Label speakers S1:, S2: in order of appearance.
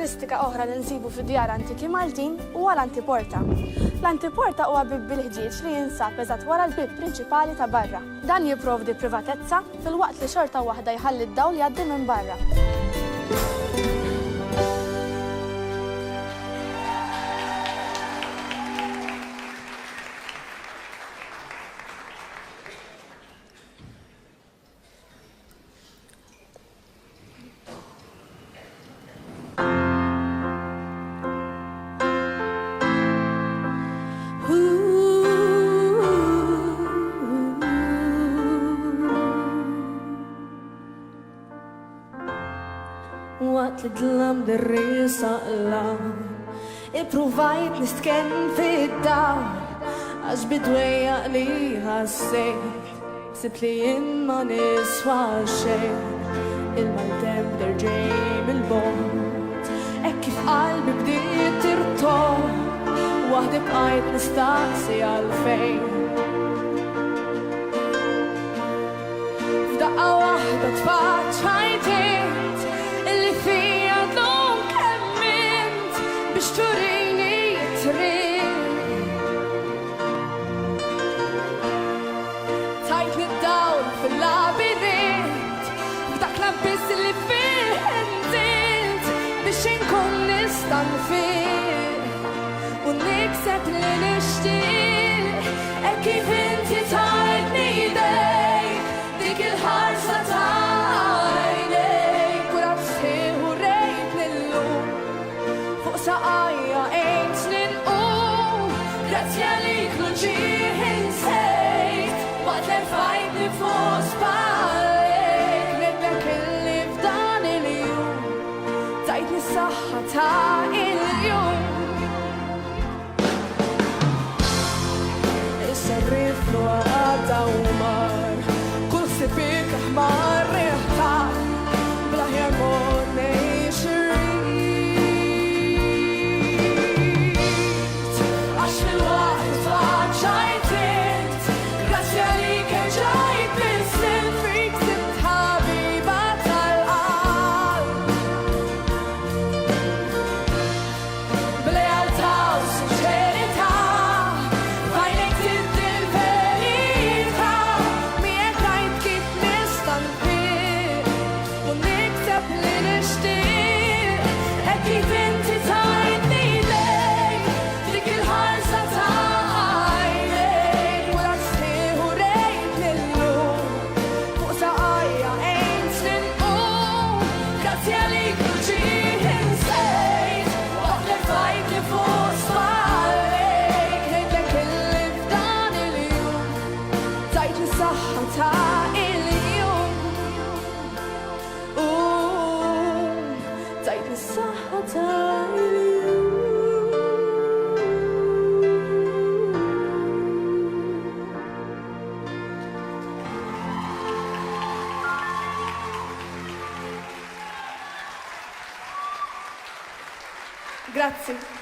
S1: karatteristika oħra li nsibu fid-djar antiki Maltin huwa l-antiporta. L-antiporta huwa bib bil-ħġieġ li jinsab eżatt wara l-bib prinċipali ta' barra. Dan jipprovdi privatezza fil-waqt li xorta waħda jħalli d-dawl jgħaddi minn barra.
S2: Waqt li dlam dir-risa qlam Ippruvajt nistken fid-dar Għax bidwejja li ħassejt Sib li jien ma niswa xejn Il-maltem derġej bil-bot Ek kif qalbi bdiet tirtor Waħdi bqajt nistaqsi għalfejn F'daqqa waħda tfaċċajt Illi fija dom kemmint biex turini triq Tajtni d-dawl fil-labirint F'dak l-abiss li fih intilt biex inkun nista' nfiq U nikseb li nixtieq Hekk kif inti tajtni idejk dik il-ħarsa Saqajja ejn sninqum Grazzja lik l-ġieħ insejt Waqt li rfajtni fuq spallejk Nedlek illi f'dan il-jum Tajtni s-saħħa ta' il-jum Issa rriflu għadda u mar Kull sibik aħmar riħtar Bl-aħjar mod nejx Grazie.